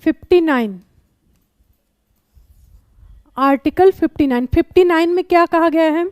59, article 59। 59 में क्या कहा गया है?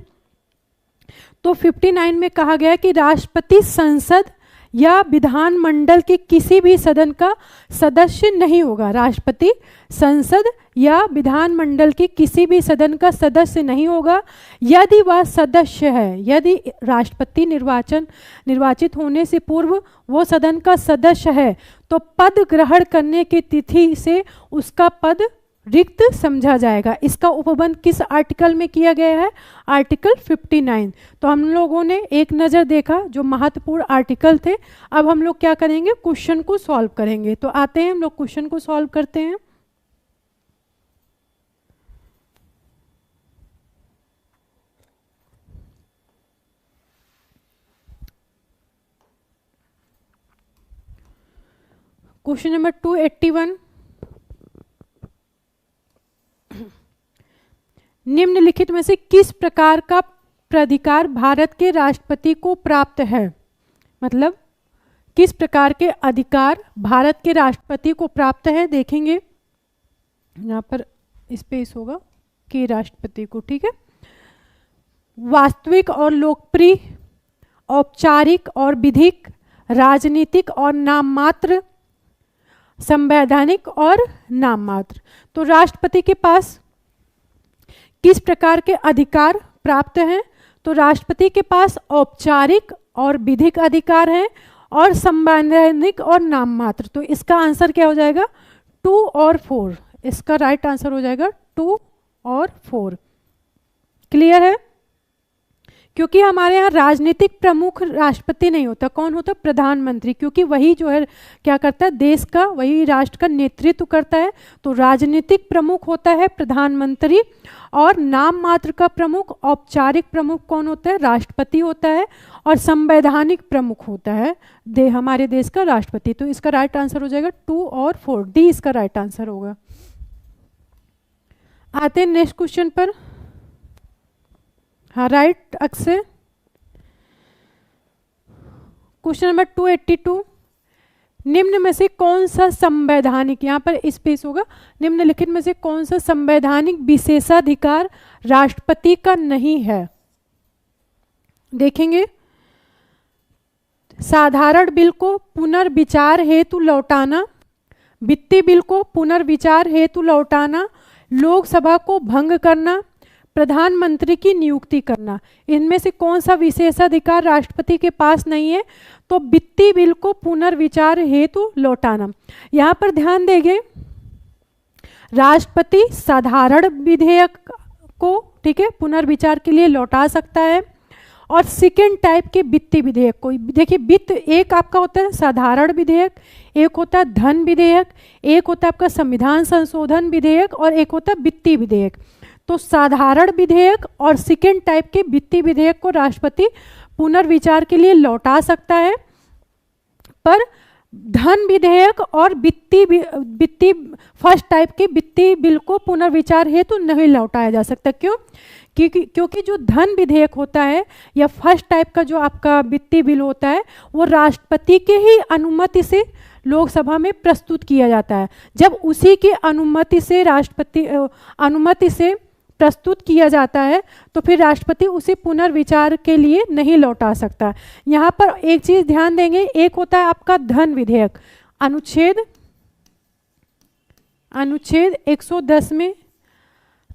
तो 59 में कहा गया है कि राष्ट्रपति संसद या विधानमंडल के किसी भी सदन का सदस्य नहीं होगा। राष्ट्रपति संसद या विधानमंडल के किसी भी सदन का सदस्य नहीं होगा यदि वह सदस्य है, यदि राष्ट्रपति निर्वाचित होने से पूर्व वो सदन का सदस्य है तो पद ग्रहण करने की तिथि से उसका पद रिक्त समझा जाएगा। इसका उपबंध किस आर्टिकल में किया गया है? आर्टिकल 59। तो हम लोगों ने एक नज़र देखा जो महत्वपूर्ण आर्टिकल थे। अब हम लोग क्या करेंगे? क्वेश्चन को सॉल्व करेंगे। तो आते हैं हम लोग क्वेश्चन को सॉल्व करते हैं। क्वेश्चन नंबर 281, निम्नलिखित में से किस प्रकार का प्राधिकार भारत के राष्ट्रपति को प्राप्त है? मतलब किस प्रकार के अधिकार भारत के राष्ट्रपति को प्राप्त है? देखेंगे यहाँ पर स्पेस होगा कि राष्ट्रपति को, ठीक है। वास्तविक और लोकप्रिय, औपचारिक और विधिक, राजनीतिक और नाममात्र, संवैधानिक और नाममात्र। तो राष्ट्रपति के पास किस प्रकार के अधिकार प्राप्त हैं? तो राष्ट्रपति के पास औपचारिक और विधिक अधिकार हैं और संवैधानिक और नाममात्र। तो इसका आंसर क्या हो जाएगा? 2 और 4। इसका राइट आंसर हो जाएगा 2 और 4। क्लियर है? क्योंकि हमारे यहाँ राजनीतिक प्रमुख राष्ट्रपति नहीं होता। कौन होता? प्रधानमंत्री, क्योंकि वही जो है क्या करता है? देश का, वही राष्ट्र का नेतृत्व करता है। तो राजनीतिक प्रमुख होता है प्रधानमंत्री और नाम मात्र का प्रमुख, औपचारिक प्रमुख कौन होता है? राष्ट्रपति होता है और संवैधानिक प्रमुख होता है हमारे देश का राष्ट्रपति। तो इसका राइट आंसर हो जाएगा 2 और 4। डी इसका राइट आंसर होगा। आते हैं नेक्स्ट क्वेश्चन पर। हाँ, राइट अक्षय। क्वेश्चन नंबर 282, निम्न में से कौन सा संवैधानिक, यहाँ पर स्पेस होगा, निम्नलिखित में से कौन सा संवैधानिक विशेषाधिकार राष्ट्रपति का नहीं है? देखेंगे, साधारण बिल को पुनर्विचार हेतु लौटाना, वित्तीय बिल को पुनर्विचार हेतु लौटाना, लोकसभा को भंग करना, प्रधानमंत्री की नियुक्ति करना। इनमें से कौन सा विशेषाधिकार राष्ट्रपति के पास नहीं है? तो वित्तीय बिल को पुनर्विचार हेतु लौटाना। यहाँ पर ध्यान देंगे, राष्ट्रपति साधारण विधेयक को, ठीक है, पुनर्विचार के लिए लौटा सकता है और सेकेंड टाइप के वित्तीय विधेयक को, देखिए वित्त एक आपका होता है साधारण विधेयक, एक होता है धन विधेयक, एक होता है आपका संविधान संशोधन विधेयक और एक होता है वित्तीय विधेयक। तो साधारण विधेयक और सेकेंड टाइप के वित्तीय विधेयक को राष्ट्रपति पुनर्विचार के लिए लौटा सकता है, पर धन विधेयक और वित्तीय फर्स्ट टाइप के वित्तीय बिल को पुनर्विचार हेतु नहीं लौटाया जा सकता। क्यों? क्योंकि जो धन विधेयक होता है या फर्स्ट टाइप का जो आपका वित्तीय बिल होता है वो राष्ट्रपति के ही अनुमति से लोकसभा में प्रस्तुत किया जाता है। जब उसी की अनुमति से अनुमति से प्रस्तुत किया जाता है तो फिर राष्ट्रपति उसे पुनर्विचार के लिए नहीं लौटा सकता। यहाँ पर एक चीज ध्यान देंगे, एक होता है आपका धन विधेयक, अनुच्छेद 110 में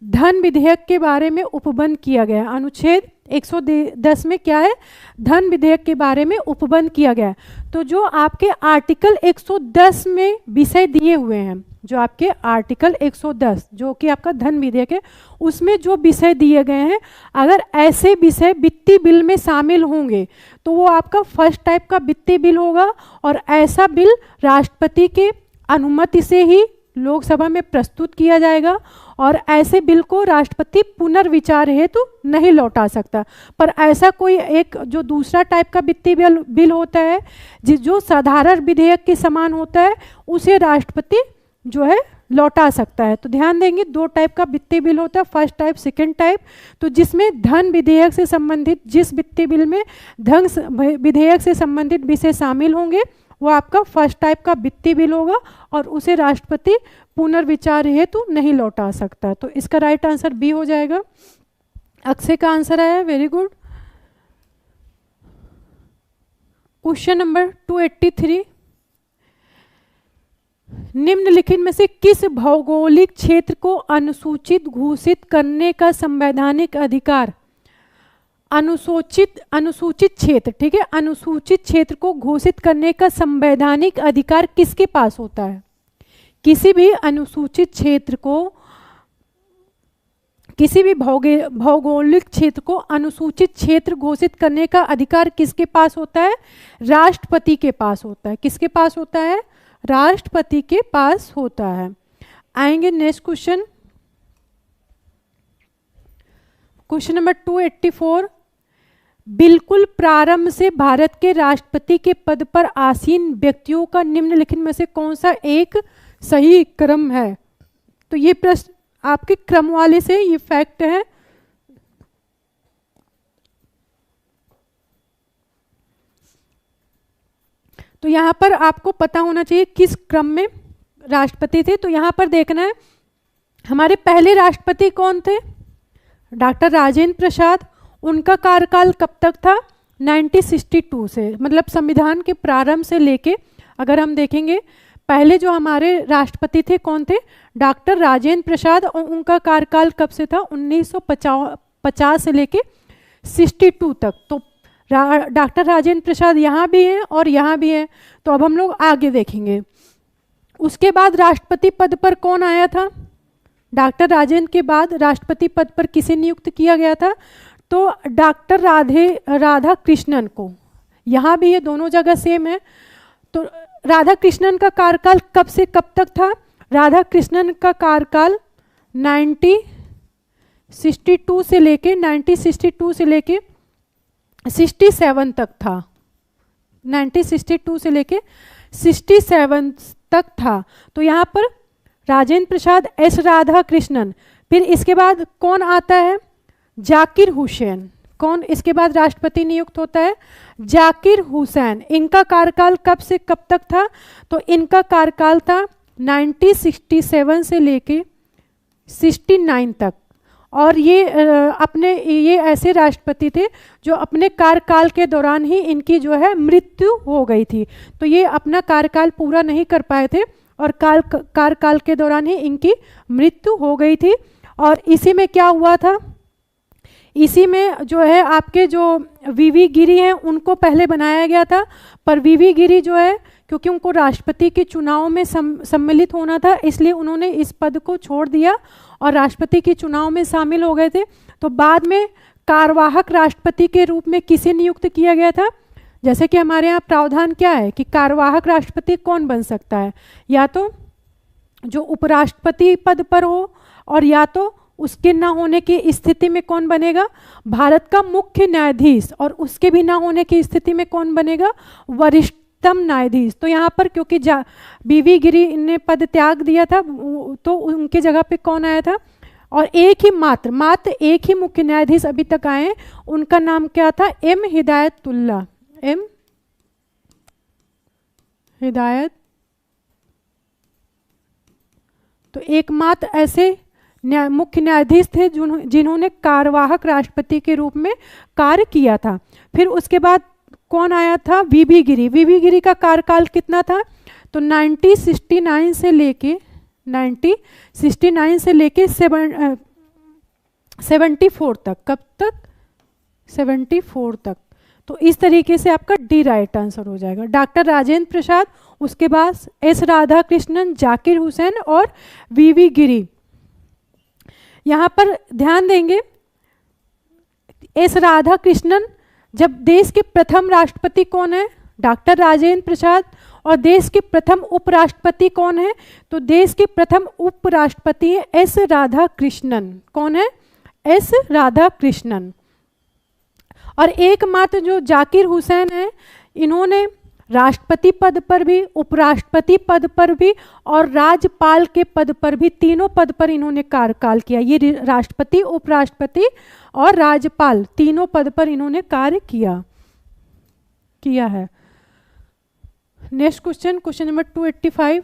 धन विधेयक के बारे में उपबंध किया गया। अनुच्छेद 110 में क्या है? धन विधेयक के बारे में उपबंध किया गया। तो जो आपके आर्टिकल 110 में विषय दिए हुए हैं, जो आपके आर्टिकल 110 जो कि आपका धन विधेयक है, उसमें जो विषय दिए गए हैं, अगर ऐसे विषय वित्तीय बिल में शामिल होंगे तो वो आपका फर्स्ट टाइप का वित्तीय बिल होगा और ऐसा बिल राष्ट्रपति के अनुमति से ही लोकसभा में प्रस्तुत किया जाएगा और ऐसे बिल को राष्ट्रपति पुनर्विचार हेतु नहीं लौटा सकता। पर ऐसा कोई एक जो दूसरा टाइप का वित्तीय बिल होता है जो साधारण विधेयक के समान होता है, उसे राष्ट्रपति जो है लौटा सकता है। तो ध्यान देंगे, 2 टाइप का वित्तीय बिल होता है, फर्स्ट टाइप सेकेंड टाइप। तो जिसमें धन विधेयक से संबंधित, जिस वित्तीय बिल में धन विधेयक से संबंधित विषय शामिल होंगे वो आपका फर्स्ट टाइप का वित्तीय बिल होगा और उसे राष्ट्रपति पुनर्विचार हेतु नहीं लौटा सकता। तो इसका राइट आंसर बी हो जाएगा। अक्षय का आंसर आया, वेरी गुड। क्वेश्चन नंबर 283, निम्नलिखित में से किस भौगोलिक क्षेत्र को अनुसूचित घोषित करने का संवैधानिक अधिकार, अनुसूचित क्षेत्र, ठीक है, अनुसूचित क्षेत्र को घोषित करने का संवैधानिक अधिकार किसके पास होता है? किसी भी अनुसूचित क्षेत्र को, किसी भी भौगोलिक क्षेत्र को अनुसूचित क्षेत्र घोषित करने का अधिकार किसके पास होता है? राष्ट्रपति के पास होता है। किसके पास होता है? राष्ट्रपति के पास होता है। आएंगे नेक्स्ट क्वेश्चन, क्वेश्चन नंबर 284, बिल्कुल प्रारंभ से भारत के राष्ट्रपति के पद पर आसीन व्यक्तियों का निम्नलिखित में से कौन सा एक सही क्रम है? तो ये प्रश्न आपके क्रम वाले से ये फैक्ट है। तो यहां पर आपको पता होना चाहिए किस क्रम में राष्ट्रपति थे। तो यहां पर देखना है हमारे पहले राष्ट्रपति कौन थे? डॉक्टर राजेंद्र प्रसाद। उनका कार्यकाल कब तक था? 1962 से, मतलब संविधान के प्रारंभ से लेके अगर हम देखेंगे, पहले जो हमारे राष्ट्रपति थे कौन थे? डॉक्टर राजेंद्र प्रसाद, और उनका कार्यकाल कब से था? 1950 से लेके 62 तक। तो डॉक्टर राजेंद्र प्रसाद यहाँ भी हैं और यहाँ भी हैं। तो अब हम लोग आगे देखेंगे। उसके बाद राष्ट्रपति पद पर कौन आया था? डॉक्टर राजेंद्र के बाद राष्ट्रपति पद पर किसे नियुक्त किया गया था? तो डॉक्टर राधा कृष्णन को। यहाँ भी ये दोनों जगह सेम है। तो राधा कृष्णन का कार्यकाल कब से कब तक था? राधा कृष्णन का कार्यकाल 1962 से लेके 67 तक था। 1962 से लेके 67 तक था। तो यहाँ पर राजेंद्र प्रसाद, एस राधा कृष्णन, फिर इसके बाद कौन आता है? जाकिर हुसैन। कौन इसके बाद राष्ट्रपति नियुक्त होता है? जाकिर हुसैन। इनका कार्यकाल कब से कब तक था? तो इनका कार्यकाल था 1967 से लेके 69 तक। और ये ये ऐसे राष्ट्रपति थे जो अपने कार्यकाल के दौरान ही इनकी जो है मृत्यु हो गई थी। तो ये अपना कार्यकाल पूरा नहीं कर पाए थे और कार्यकाल के दौरान ही इनकी मृत्यु हो गई थी। और इसी में क्या हुआ था? इसी में जो है आपके जो वीवी गिरी हैं उनको पहले बनाया गया था, पर वीवी गिरी जो है क्योंकि उनको राष्ट्रपति के चुनाव में सम्मिलित होना था, इसलिए उन्होंने इस पद को छोड़ दिया और राष्ट्रपति के चुनाव में शामिल हो गए थे। तो बाद में कार्यवाहक राष्ट्रपति के रूप में किसे नियुक्त किया गया था? जैसे कि हमारे यहाँ प्रावधान क्या है कि कार्यवाहक राष्ट्रपति कौन बन सकता है? या तो जो उपराष्ट्रपति पद पर हो, और या तो उसके ना होने की स्थिति में कौन बनेगा? भारत का मुख्य न्यायाधीश। और उसके भी ना होने की स्थिति में कौन बनेगा? वरिष्ठतम न्यायाधीश। तो यहाँ पर क्योंकि बीवी गिरी ने पद त्याग दिया था तो उनकी जगह पे कौन आया था? और एक ही मात्र एक ही मुख्य न्यायाधीश अभी तक आए हैं। उनका नाम क्या था? एम हिदायतुल्लाह। एम हिदायत। तो एकमात्र ऐसे मुख्य न्यायाधीश थे जिन्होंने कार्यवाहक राष्ट्रपति के रूप में कार्य किया था। फिर उसके बाद कौन आया था? वीवी गिरी। वीवी गिरी का कार्यकाल कितना था? तो 1969 से लेके 74 तक। कब तक? 74 तक। तो इस तरीके से आपका डी राइट आंसर हो जाएगा। डॉक्टर राजेंद्र प्रसाद, उसके बाद एस राधा कृष्णन, जाकिर हुसैन और वीवी गिरी। यहाँ पर ध्यान देंगे, एस राधा कृष्णन, जब देश के प्रथम राष्ट्रपति कौन है? डॉक्टर राजेंद्र प्रसाद। और देश के प्रथम उपराष्ट्रपति कौन है? तो देश के प्रथम उपराष्ट्रपति है एस राधा कृष्णन। कौन है? एस राधा कृष्णन। और एकमात्र जो जाकिर हुसैन है, इन्होंने राष्ट्रपति पद पर भी, उपराष्ट्रपति पद पर भी और राज्यपाल के पद पर भी, तीनों पद पर इन्होंने कार्यकाल किया। ये राष्ट्रपति, उपराष्ट्रपति और राज्यपाल तीनों पद पर इन्होंने कार्य किया है। Next question, question number 285,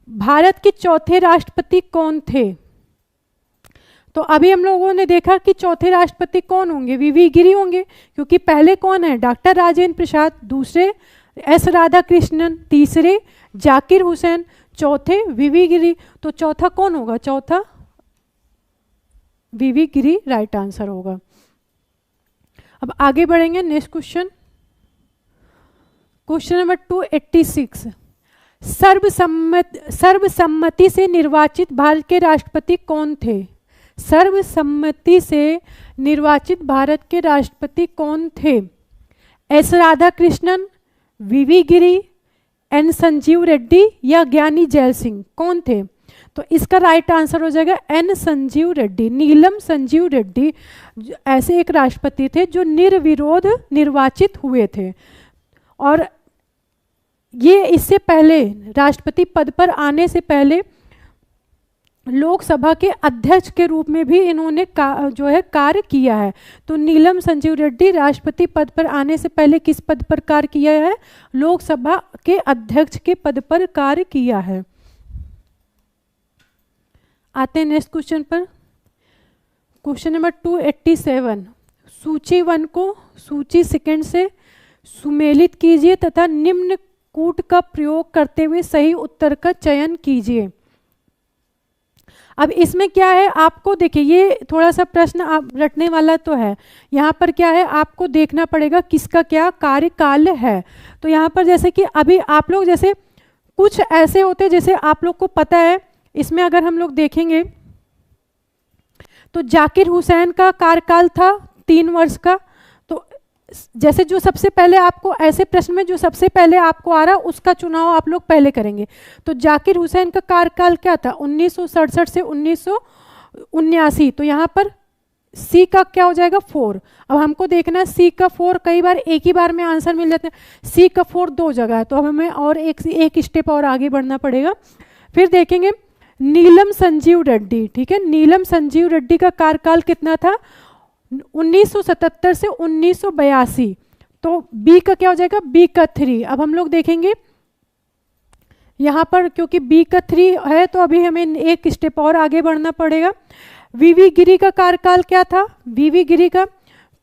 Bharat के चौथे राष्ट्रपति कौन थे? तो अभी हम लोगों ने देखा कि चौथे राष्ट्रपति कौन होंगे, वीवी गिरी होंगे, क्योंकि पहले कौन है, डॉक्टर राजेंद्र प्रसाद, दूसरे एस राधाकृष्णन, तीसरे जाकिर हुसैन, चौथे वीवी गिरी। तो चौथा कौन होगा, चौथा वीवी गिरी राइट आंसर होगा। अब आगे बढ़ेंगे, नेक्स्ट क्वेश्चन, क्वेश्चन नंबर 286, सर्वसम्मति से निर्वाचित भारत के राष्ट्रपति कौन थे? सर्वसम्मति से निर्वाचित भारत के राष्ट्रपति कौन थे? एस राधाकृष्णन, वीवी गिरी, एन संजीव रेड्डी या ज्ञानी जैल सिंह, कौन थे? तो इसका राइट आंसर हो जाएगा एन संजीव रेड्डी। नीलम संजीव रेड्डी ऐसे एक राष्ट्रपति थे जो निर्विरोध निर्वाचित हुए थे, और ये इससे पहले राष्ट्रपति पद पर आने से पहले लोकसभा के अध्यक्ष के रूप में भी इन्होंने जो है कार्य किया है। तो नीलम संजीव रेड्डी राष्ट्रपति पद पर आने से पहले किस पद पर कार्य किया है? लोकसभा के अध्यक्ष के पद पर कार्य किया है। आते हैं नेक्स्ट क्वेश्चन पर, क्वेश्चन नंबर 287, सूची 1 को सूची 2 से सुमेलित कीजिए तथा निम्न कूट का प्रयोग करते हुए सही उत्तर का चयन कीजिए। अब इसमें क्या है, आपको देखिए ये थोड़ा सा प्रश्न आप रटने वाला तो है। यहाँ पर क्या है, आपको देखना पड़ेगा किसका क्या कार्यकाल है। तो यहाँ पर जैसे कि अभी आप लोग जैसे कुछ ऐसे होते जैसे आप लोग को पता है, इसमें अगर हम लोग देखेंगे तो जाकिर हुसैन का कार्यकाल था 3 वर्ष का। तो जैसे जो सबसे पहले आपको ऐसे प्रश्न में जो सबसे पहले आपको आ रहा उसका चुनाव आप लोग पहले करेंगे। तो जाकिर हुसैन का कार्यकाल क्या था, 1967 से 1979। तो यहाँ पर सी का क्या हो जाएगा, 4। अब हमको देखना है सी का 4, कई बार एक ही बार में आंसर मिल जाता है, सी का 4 2 जगह है, तो अब हमें और एक स्टेप और आगे बढ़ना पड़ेगा। फिर देखेंगे नीलम संजीव रेड्डी, ठीक है, नीलम संजीव रेड्डी का कार्यकाल कितना था, 1977 से 1982। तो बी का क्या हो जाएगा, बी का 3। अब हम लोग देखेंगे यहाँ पर क्योंकि बी का 3 है तो अभी हमें एक स्टेप और आगे बढ़ना पड़ेगा। वीवी गिरी का कार्यकाल क्या था, वीवी गिरी का,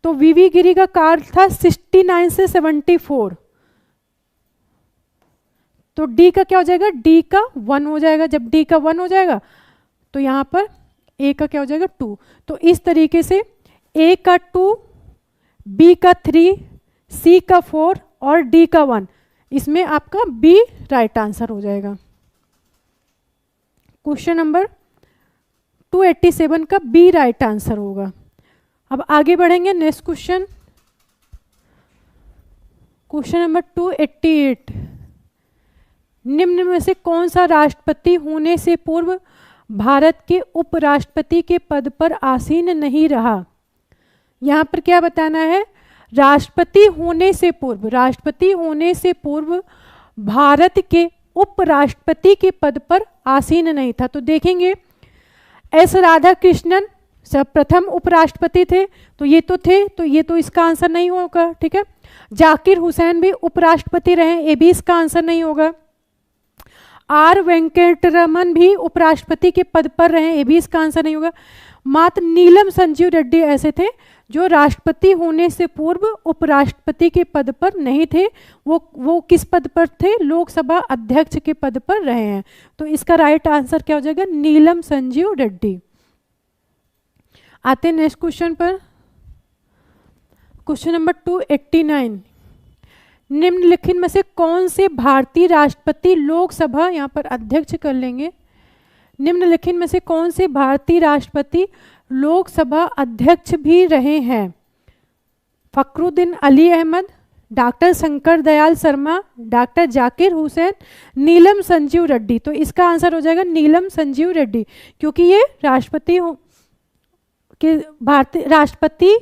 तो वीवी गिरी का काल था 69 से 74। तो डी का क्या हो जाएगा, डी का 1 हो जाएगा। जब डी का 1 हो जाएगा तो यहाँ पर ए का क्या हो जाएगा, 2। तो इस तरीके से ए का 2, बी का 3, सी का 4 और डी का 1, इसमें आपका बी राइट आंसर हो जाएगा। क्वेश्चन नंबर 287 का बी राइट आंसर होगा। अब आगे बढ़ेंगे, नेक्स्ट क्वेश्चन, क्वेश्चन नंबर 288, निम्न में से कौन सा राष्ट्रपति होने से पूर्व भारत के उपराष्ट्रपति के पद पर आसीन नहीं रहा? यहाँ पर क्या बताना है, राष्ट्रपति होने से पूर्व, राष्ट्रपति होने से पूर्व भारत के उपराष्ट्रपति के पद पर आसीन नहीं था। तो देखेंगे एस राधाकृष्णन सब प्रथम उपराष्ट्रपति थे, तो ये तो थे, तो ये तो इसका आंसर नहीं होगा, ठीक है। जाकिर हुसैन भी उपराष्ट्रपति रहे, ये भी इसका आंसर नहीं होगा। आर वेंकटरमन भी उपराष्ट्रपति के पद पर रहे, ये भी इसका आंसर नहीं होगा। मात्र नीलम संजीव रेड्डी ऐसे थे जो राष्ट्रपति होने से पूर्व उपराष्ट्रपति के पद पर नहीं थे। वो किस पद पर थे, लोकसभा अध्यक्ष के पद पर रहे हैं। तो इसका राइट आंसर क्या हो जाएगा, नीलम संजीव रेड्डी। आते हैं नेक्स्ट क्वेश्चन पर, क्वेश्चन नंबर 289, निम्नलिखित में से कौन से भारतीय राष्ट्रपति लोकसभा, यहाँ पर अध्यक्ष कर लेंगे, निम्नलिखित में से कौन से भारतीय राष्ट्रपति लोकसभा अध्यक्ष भी रहे हैं? फखरुद्दीन अली अहमद, डॉक्टर शंकर दयाल शर्मा, डॉक्टर जाकिर हुसैन, नीलम संजीव रेड्डी। तो इसका आंसर हो जाएगा नीलम संजीव रेड्डी, क्योंकि ये राष्ट्रपति के भारतीय राष्ट्रपति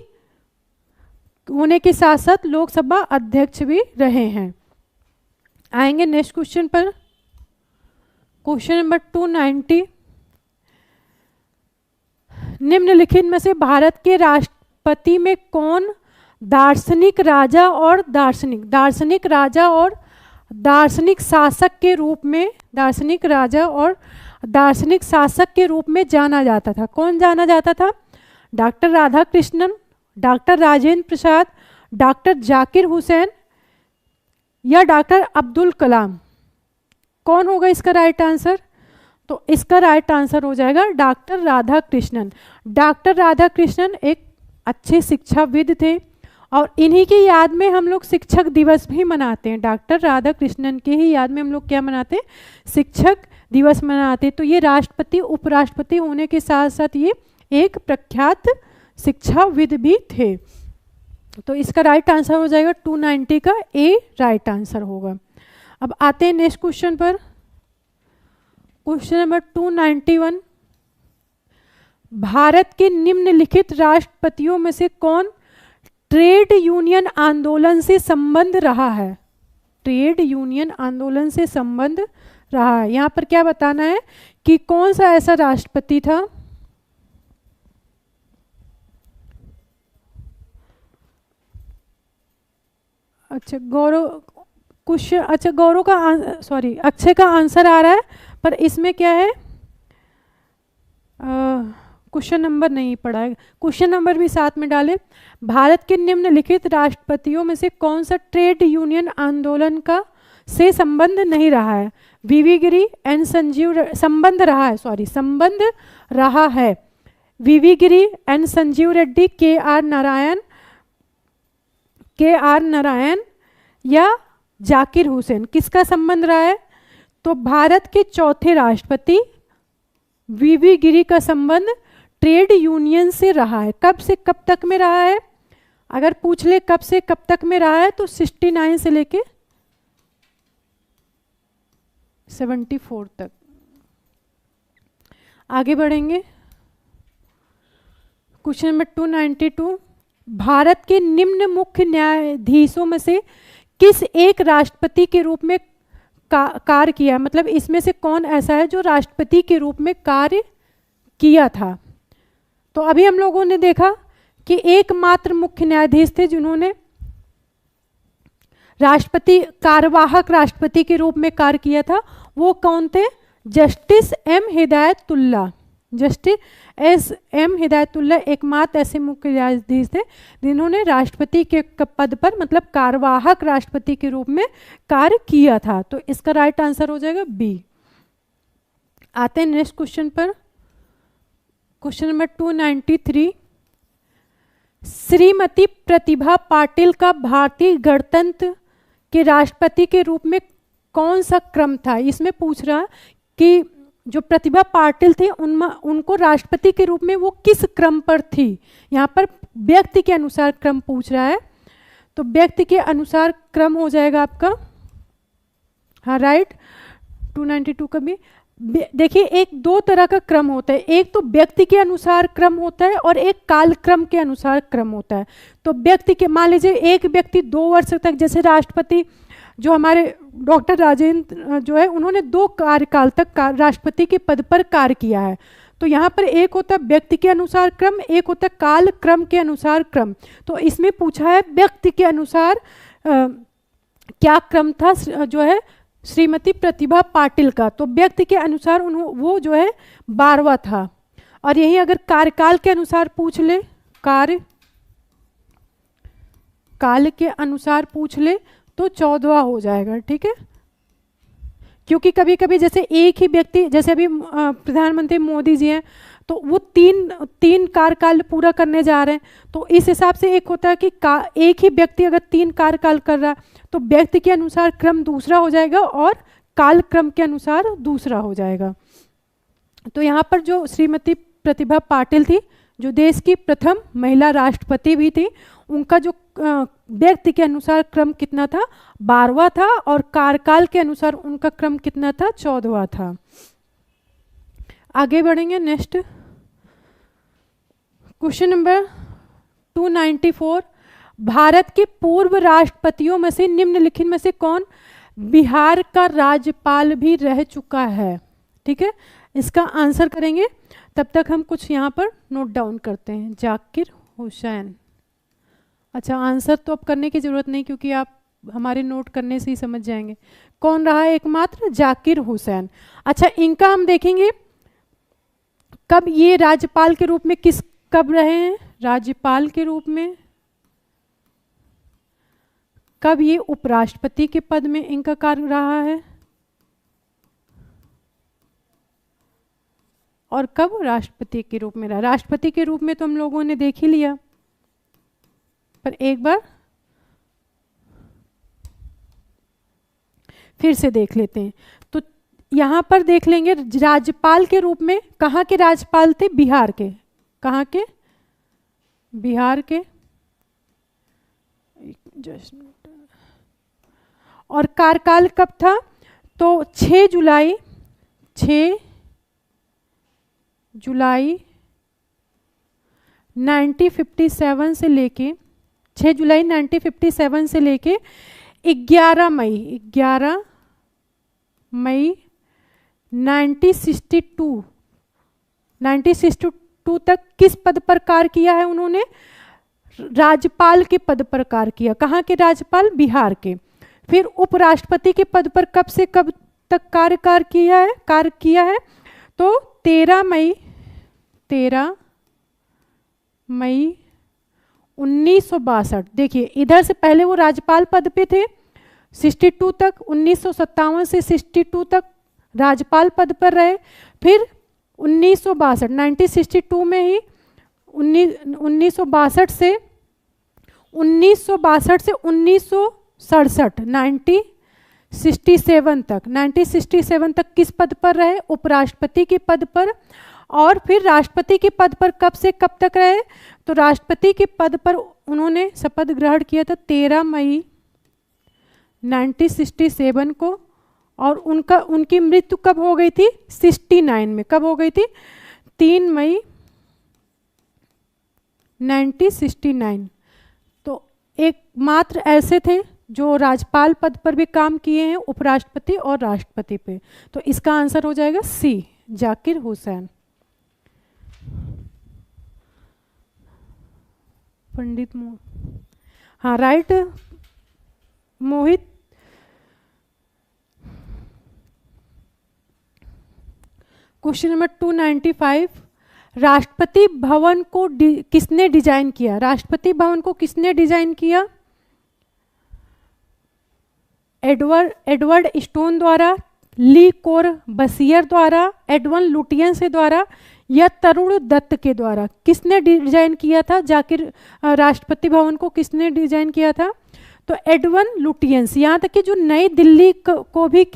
होने के साथ साथ लोकसभा अध्यक्ष भी रहे हैं। आएंगे नेक्स्ट क्वेश्चन पर, क्वेश्चन नंबर 290, निम्नलिखित में से भारत के राष्ट्रपति में कौन दार्शनिक राजा और दार्शनिक शासक के रूप में, दार्शनिक राजा और दार्शनिक शासक के रूप में जाना जाता था? कौन जाना जाता था? Doctor Radha Krishnan, doctor Rajendra Prasad, doctor Zakir Hussain या डॉक्टर अब्दुल कलाम? कौन होगा इसका राइट आंसर? तो इसका राइट आंसर हो जाएगा डॉक्टर राधा कृष्णन। डॉक्टर राधा कृष्णन एक अच्छे शिक्षाविद थे और इन्हीं की याद में हम लोग शिक्षक दिवस भी मनाते हैं। डॉक्टर राधा कृष्णन की ही याद में हम लोग क्या मनाते हैं? शिक्षक दिवस मनाते हैं। तो ये राष्ट्रपति उपराष्ट्रपति होने के साथ साथ ये एक प्रख्यात शिक्षाविद भी थे। तो इसका राइट आंसर हो जाएगा 290 का ए राइट आंसर होगा। अब आते हैं नेक्स्ट क्वेश्चन पर। क्वेश्चन नंबर 291, भारत के निम्नलिखित राष्ट्रपतियों में से कौन ट्रेड यूनियन आंदोलन से संबंध रहा है? ट्रेड यूनियन आंदोलन से संबंध रहा है। यहां पर क्या बताना है कि कौन सा ऐसा राष्ट्रपति था? अच्छा गौरव क्वेश्चन, अच्छा गौरव का सॉरी अक्षय का आंसर आ रहा है, पर इसमें क्या है, क्वेश्चन नंबर नहीं पड़ा है, क्वेश्चन नंबर भी साथ में डालें। भारत के निम्नलिखित राष्ट्रपतियों में से कौन सा ट्रेड यूनियन आंदोलन का से संबंध नहीं रहा है? वीवी गिरी एंड संबंध रहा है, सॉरी संबंध रहा है। वीवी गिरी एंड संजीव रेड्डी, के आर नारायण या जाकिर हुसैन, किसका संबंध रहा है? तो भारत के चौथे राष्ट्रपति वीवी गिरी का संबंध ट्रेड यूनियन से रहा है। कब से कब तक में रहा है? अगर पूछ ले कब से कब तक में रहा है तो 69 से लेके 74 तक। आगे बढ़ेंगे। क्वेश्चन नंबर 292, भारत के निम्न मुख्य न्यायाधीशों में से किस एक राष्ट्रपति के रूप में कार्य किया? मतलब इसमें से कौन ऐसा है जो राष्ट्रपति के रूप में कार्य किया था? तो अभी हम लोगों ने देखा कि एकमात्र मुख्य न्यायाधीश थे जिन्होंने राष्ट्रपति कार्यवाहक राष्ट्रपति के रूप में कार्य किया था। वो कौन थे? Justice M Hidayatullah. Justice S M Hidayatullah एकमात्र ऐसे मुख्य न्यायाधीश थे जिन्होंने राष्ट्रपति के पद पर मतलब कार्यवाहक राष्ट्रपति के रूप में कार्य किया था। तो इसका राइट आंसर हो जाएगा बी। आते हैं नेक्स्ट क्वेश्चन पर। क्वेश्चन नंबर 293, श्रीमती प्रतिभा पाटिल का भारतीय गणतंत्र के राष्ट्रपति के रूप में कौन सा क्रम था? इसमें पूछ रहा कि जो प्रतिभा पाटिल थे उनको राष्ट्रपति के रूप में वो किस क्रम पर थी? यहाँ पर व्यक्ति के अनुसार क्रम पूछ रहा है, तो व्यक्ति के अनुसार क्रम हो जाएगा आपका, हाँ राइट, 292 का भी। देखिए एक दो तरह का क्रम होता है, एक तो व्यक्ति के अनुसार क्रम होता है और एक कालक्रम के अनुसार क्रम होता है। तो व्यक्ति के, मान लीजिए एक व्यक्ति 2 वर्ष तक, जैसे राष्ट्रपति जो हमारे डॉक्टर राजेंद्र जो है उन्होंने 2 कार्यकाल तक राष्ट्रपति के पद पर कार्य किया है। तो यहाँ पर एक होता है व्यक्ति के अनुसार क्रम, एक होता है काल क्रम के अनुसार क्रम। तो इसमें पूछा है व्यक्ति के अनुसार क्या क्रम था जो है श्रीमती प्रतिभा पाटिल का। तो व्यक्ति के अनुसार वो जो है 12वां था। और यही अगर कार्यकाल के अनुसार पूछ ले, काल के अनुसार पूछ ले तो 14वां हो जाएगा, ठीक है। क्योंकि कभी कभी जैसे एक ही व्यक्ति, जैसे अभी प्रधानमंत्री मोदी जी हैं तो वो तीन कार्यकाल पूरा करने जा रहे हैं, तो इस हिसाब से एक होता है कि एक ही व्यक्ति अगर 3 कार्यकाल कर रहा है तो व्यक्ति के अनुसार क्रम दूसरा हो जाएगा और काल क्रम के अनुसार दूसरा हो जाएगा। तो यहाँ पर जो श्रीमती प्रतिभा पाटिल थी जो देश की प्रथम महिला राष्ट्रपति भी थी, उनका जो व्यक्ति के अनुसार क्रम कितना था 12वां था और कार्यकाल के अनुसार उनका क्रम कितना था 14वां था। आगे बढ़ेंगे नेक्स्ट क्वेश्चन नंबर 294, भारत के पूर्व राष्ट्रपतियों में से निम्नलिखित में से कौन बिहार का राज्यपाल भी रह चुका है? ठीक है, इसका आंसर करेंगे, तब तक हम कुछ यहाँ पर नोट डाउन करते हैं। जाकिर हुसैन, अच्छा आंसर तो अब करने की ज़रूरत नहीं क्योंकि आप हमारे नोट करने से ही समझ जाएंगे। कौन रहा एकमात्र? जाकिर हुसैन। अच्छा, इनका हम देखेंगे कब ये राज्यपाल के रूप में कब रहे हैं राज्यपाल के रूप में, कब ये उपराष्ट्रपति के पद में इनका कार्य रहा है, और कब राष्ट्रपति के रूप में रहा। राष्ट्रपति के रूप में तो हम लोगों ने देख ही लिया, पर एक बार फिर से देख लेते हैं। तो यहाँ पर देख लेंगे राज्यपाल के रूप में कहाँ के राज्यपाल थे? बिहार के। कहाँ के? बिहार के। और कार्यकाल कब था? तो 6 जुलाई 1957 से लेके 6 जुलाई 1957 से लेके 11 मई 1962 तक किस पद पर कार्य किया है उन्होंने? राज्यपाल के पद पर कार्य किया। कहाँ के राज्यपाल? बिहार के। फिर उपराष्ट्रपति के पद पर कब से कब तक कार्य किया है? तो 13 मई 1962। देखिए, इधर से पहले वो राज्यपाल पद पे थे 62 तक, 1957 से 62 तक राज्यपाल पद पर रहे। फिर 1962 में ही 1962 से 1967 तक किस पद पर रहे? उपराष्ट्रपति के पद पर। और फिर राष्ट्रपति के पद पर कब से कब तक रहे? तो राष्ट्रपति के पद पर उन्होंने शपथ ग्रहण किया था 13 मई 1967 को, और उनकी मृत्यु कब हो गई थी? 69 में। कब हो गई थी? 3 मई 1969। तो एकमात्र ऐसे थे जो राज्यपाल पद पर भी काम किए हैं, उपराष्ट्रपति और राष्ट्रपति पे। तो इसका आंसर हो जाएगा सी, जाकिर हुसैन। पंडित हाँ, राइट मोहित। क्वेश्चन नंबर 295, राष्ट्रपति भवन को किसने डिजाइन किया? राष्ट्रपति भवन को किसने डिजाइन किया? एडवर्ड स्टोन द्वारा, ली कोरबसियर द्वारा, एडवन लुटियंस द्वारा, या तरुण दत्त के द्वारा? किसने डिजाइन किया था राष्ट्रपति भवन को किसने डिजाइन किया था? तो एडवन लुटियंस। यहाँ तक कि जो नई दिल्ली को भी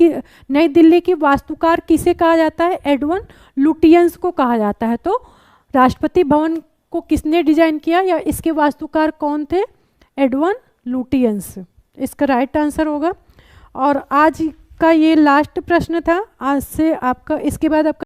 नई दिल्ली की वास्तुकार किसे कहा जाता है? एडवन लुटियंस को कहा जाता है। तो राष्ट्रपति भवन को किसने डिजाइन किया या इसके वास्तुकार कौन थे? एडवन लुटियंस। इसका राइट आंसर होगा। और आज का ये लास्ट प्रश्न था। आज से आपका इसके बाद आपका